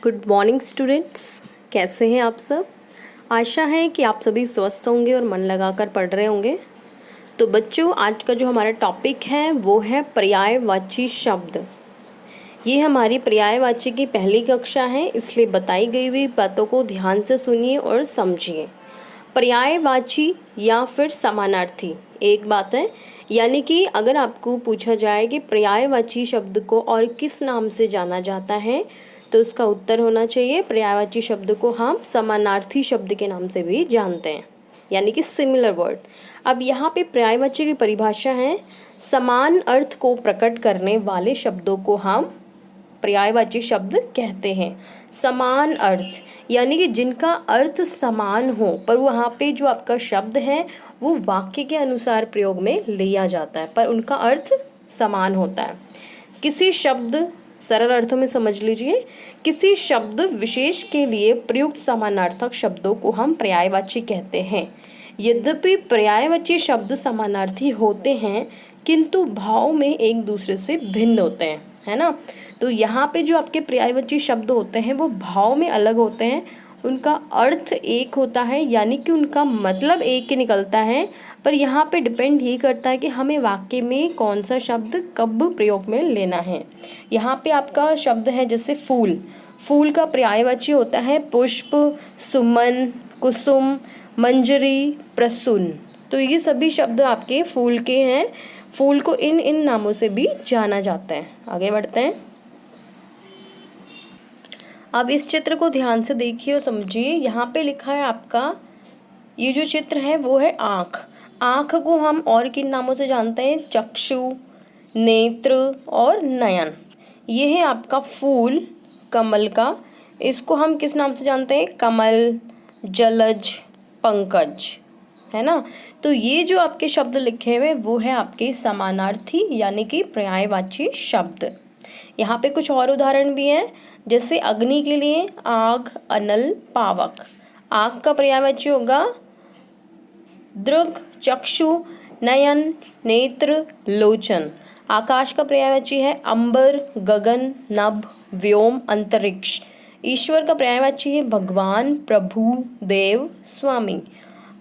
Good morning students, कैसे हैं आप सब। आशा है कि आप सभी स्वस्थ होंगे और मन लगाकर पढ़ रहे होंगे। तो बच्चों, आज का जो हमारा टॉपिक है वो है पर्यायवाची शब्द। ये हमारी पर्यायवाची की पहली कक्षा है, इसलिए बताई गई हुई बातों को ध्यान से सुनिए और समझिए। पर्यायवाची या फिर समानार्थी एक बात है, यानी कि अगर आपको पूछा जाए कि पर्यायवाची शब्द को और किस नाम से जाना जाता है तो उसका उत्तर होना चाहिए पर्यायवाची शब्द को हम समानार्थी शब्द के नाम से भी जानते हैं, यानी कि सिमिलर वर्ड। अब यहाँ पे पर्यायवाची की परिभाषा है, समान अर्थ को प्रकट करने वाले शब्दों को हम पर्यायवाची शब्द कहते हैं। समान अर्थ यानी कि जिनका अर्थ समान हो, पर वहाँ पे जो आपका शब्द है वो वाक्य के अनुसार प्रयोग में लिया जाता है, पर उनका अर्थ समान होता है। किसी शब्द, सरल अर्थों में समझ लीजिए, किसी शब्द विशेष के लिए प्रयुक्त समानार्थक शब्दों को हम पर्यायवाची कहते हैं। यद्यपि पर्यायवाची शब्द समानार्थी होते हैं किंतु भाव में एक दूसरे से भिन्न होते हैं, है ना। तो यहाँ पे जो आपके पर्यायवाची शब्द होते हैं वो भाव में अलग होते हैं, उनका अर्थ एक होता है, यानी कि उनका मतलब एक ही निकलता है, पर यहाँ पे डिपेंड ही करता है कि हमें वाक्य में कौन सा शब्द कब प्रयोग में लेना है। यहाँ पे आपका शब्द है जैसे फूल, फूल का पर्यायवाची होता है पुष्प, सुमन, कुसुम, मंजरी, प्रसून। तो ये सभी शब्द आपके फूल के हैं। फूल को इन इन नामों से भी जाना जाता है। आगे बढ़ते हैं। अब इस चित्र को ध्यान से देखिए और समझिए। यहाँ पे लिखा है आपका, ये जो चित्र है वो है आँख। आँख को हम और किन नामों से जानते हैं? चक्षु, नेत्र और नयन। ये है आपका फूल कमल का, इसको हम किस नाम से जानते हैं? कमल, जलज, पंकज, है ना। तो ये जो आपके शब्द लिखे हुए वो है आपके समानार्थी यानी कि पर्यायवाची शब्द। यहाँ पे कुछ और उदाहरण भी हैं, जैसे अग्नि के लिए आग, अनल, पावक। आग का पर्यायवाची होगा दृग, चक्षु, नयन, नेत्र, लोचन। आकाश का पर्यायवाची है अंबर, गगन, नभ, व्योम, अंतरिक्ष। ईश्वर का पर्यायवाची है भगवान, प्रभु, देव, स्वामी।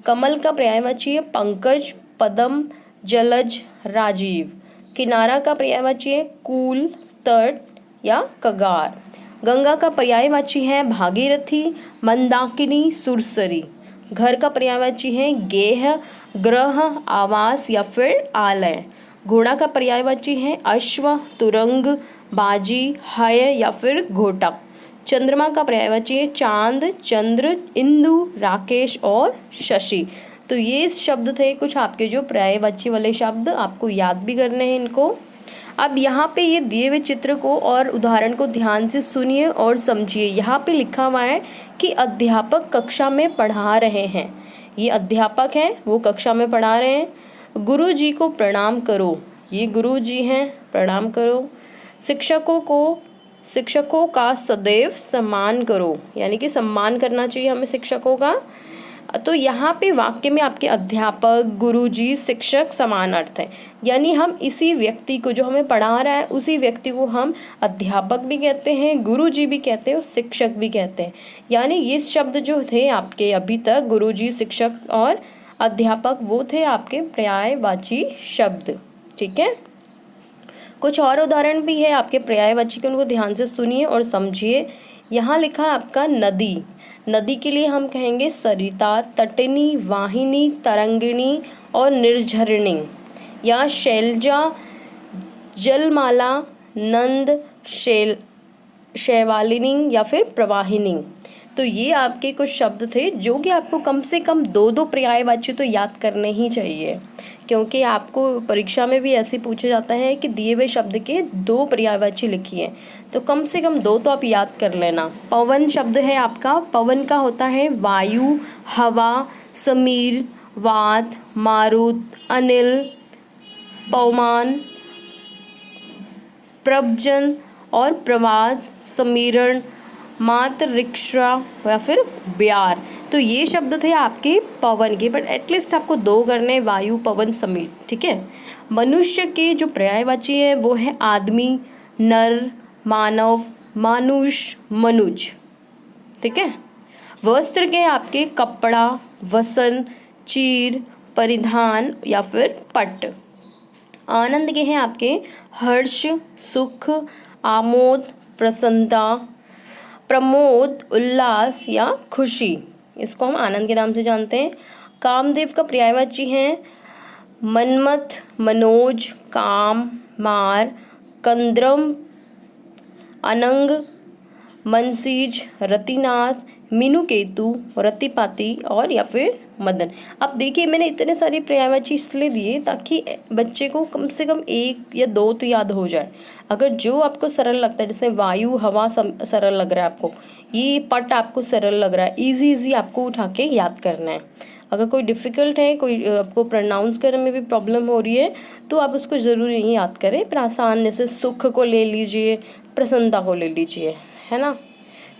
कमल का पर्यायवाची है पंकज, पद्म, जलज, राजीव। किनारा का पर्यायवाची है कूल, तट या कगार। गंगा का पर्यायवाची है भागीरथी, मंदाकिनी, सुरसरी। घर का पर्यायवाची है गेह, ग्रह, आवास या फिर आलय। घोड़ा का पर्यायवाची है अश्व, तुरंग, बाजी, हय या फिर घोटक। चंद्रमा का पर्यायवाची है चांद, चंद्र, इंदु, राकेश और शशि। तो ये शब्द थे कुछ आपके जो पर्यायवाची वाले शब्द, आपको याद भी करने हैं इनको। अब यहाँ पे ये दिए हुए चित्र को और उदाहरण को ध्यान से सुनिए और समझिए। यहाँ पे लिखा हुआ है कि अध्यापक कक्षा में पढ़ा रहे हैं। ये अध्यापक हैं, वो कक्षा में पढ़ा रहे हैं। गुरु जी को प्रणाम करो, ये गुरु जी हैं, प्रणाम करो। शिक्षकों का सदैव सम्मान करो, यानी कि सम्मान करना चाहिए हमें शिक्षकों का। तो यहाँ पे वाक्य में आपके अध्यापक, गुरुजी, शिक्षक समान अर्थ है, यानी हम इसी व्यक्ति को जो हमें पढ़ा रहा है उसी व्यक्ति को हम अध्यापक भी कहते हैं, गुरुजी भी कहते हैं और शिक्षक भी कहते हैं। यानी ये शब्द जो थे आपके अभी तक, गुरुजी, शिक्षक और अध्यापक, वो थे आपके पर्यायवाची शब्द। ठीक है, कुछ और उदाहरण भी है आपके पर्यायवाची के, उनको ध्यान से सुनिए और समझिए। यहाँ लिखा है आपका नदी। नदी के लिए हम कहेंगे सरिता, तटिनी, वाहिनी, तरंगिणी और निर्झरिणी। या शैलजा, जलमाला, नंद, शैवालिनी या फिर प्रवाहिनी। तो ये आपके कुछ शब्द थे जो कि आपको कम से कम दो दो पर्यायवाची तो याद करने ही चाहिए, क्योंकि आपको परीक्षा में भी ऐसे पूछा जाता है कि दिए हुए शब्द के दो पर्यायवाची लिखिए, तो कम से कम दो तो आप याद कर लेना। पवन शब्द है आपका, पवन का होता है वायु, हवा, समीर, वात, मारुत, अनिल, पवमान, प्रब्जन और प्रवाद, समीरण, मातरिक्षा या फिर ब्यार। तो ये शब्द थे आपके पवन के, बट एटलीस्ट आपको दो करने, वायु, पवन, समीर। ठीक है। मनुष्य के जो पर्यायवाची है वो है आदमी, नर, मानव, मानुष, मनुज। ठीक है। वस्त्र के आपके कपड़ा, वसन, चीर, परिधान या फिर पट। आनंद के हैं आपके हर्ष, सुख, आमोद, प्रसन्नता, प्रमोद, उल्लास या खुशी। इसको हम आनंद के नाम से जानते हैं। कामदेव का पर्यायवाची है मन्मथ, मनोज, काम, मार, कंद्रम, अनंग, मनसीज, रतिनाथ, मीनूकेतु, रतिपाती और या फिर मदन। अब देखिए मैंने इतने सारे पर्यायवाची इसलिए दिए ताकि बच्चे को कम से कम एक या दो तो याद हो जाए। अगर जो आपको सरल लगता है, जैसे वायु, हवा सरल लग रहा है आपको, ये पट आपको सरल लग रहा है, इजी आपको उठा के याद करना है। अगर कोई डिफ़िकल्ट है, कोई आपको प्रोनाउंस करने में भी प्रॉब्लम हो रही है, तो आप उसको ज़रूरी नहीं याद करें, पर आसान, जैसे सुख को ले लीजिए, प्रसन्नता को ले लीजिए, है ना।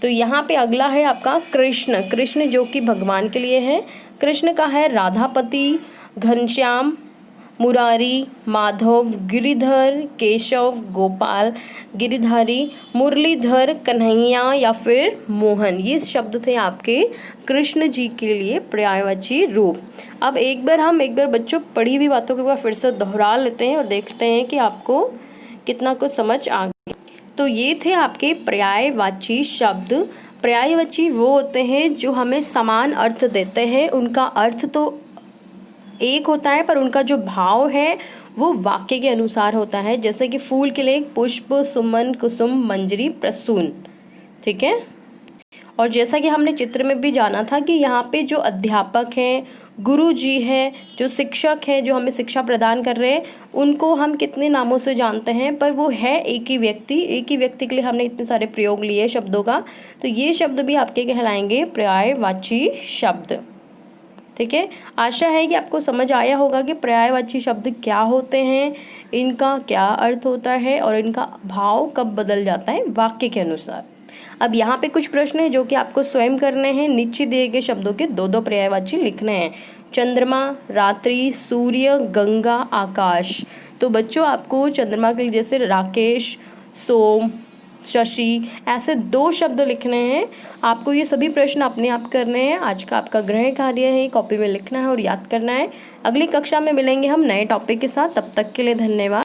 तो यहाँ पे अगला है आपका कृष्ण। कृष्ण जो कि भगवान के लिए है। कृष्ण का है राधापति, घनश्याम, मुरारी, माधव, गिरिधर, केशव, गोपाल, गिरिधारी, मुरलीधर, कन्हैया या फिर मोहन। ये शब्द थे आपके कृष्ण जी के लिए पर्यायवाची रूप। अब एक बार बच्चों पढ़ी हुई बातों के बाद फिर से दोहरा लेते हैं और देखते हैं कि आपको कितना कुछ समझ आ गया। तो ये थे आपके पर्यायवाची शब्द। पर्यायवाची वो होते हैं जो हमें समान अर्थ देते हैं। उनका अर्थ तो एक होता है पर उनका जो भाव है वो वाक्य के अनुसार होता है। जैसे कि फूल के लिए पुष्प, सुमन, कुसुम, मंजरी, प्रसून। ठीक है। और जैसा कि हमने चित्र में भी जाना था कि यहाँ पे जो अध्यापक हैं, गुरु जी हैं, जो शिक्षक हैं, जो हमें शिक्षा प्रदान कर रहे हैं, उनको हम कितने नामों से जानते हैं, पर वो है एक ही व्यक्ति। एक ही व्यक्ति के लिए हमने इतने सारे प्रयोग लिए शब्दों का। तो ये शब्द भी आपके कहलाएंगे पर्यायवाची शब्द। ठीक है। आशा है कि आपको समझ आया होगा कि पर्यायवाची शब्द क्या होते हैं, इनका क्या अर्थ होता है और इनका भाव कब बदल जाता है वाक्य के अनुसार। अब यहाँ पे कुछ प्रश्न हैं जो कि आपको स्वयं करने हैं। नीचे दिए गए शब्दों के दो दो पर्यायवाची लिखने हैं। चंद्रमा, रात्रि, सूर्य, गंगा, आकाश। तो बच्चों आपको चंद्रमा के लिए जैसे राकेश, सोम, शशि, ऐसे दो शब्द लिखने हैं। आपको ये सभी प्रश्न अपने आप करने हैं। आज का आपका गृह कार्य है, कॉपी में लिखना है और याद करना है। अगली कक्षा में मिलेंगे हम नए टॉपिक के साथ। तब तक के लिए धन्यवाद।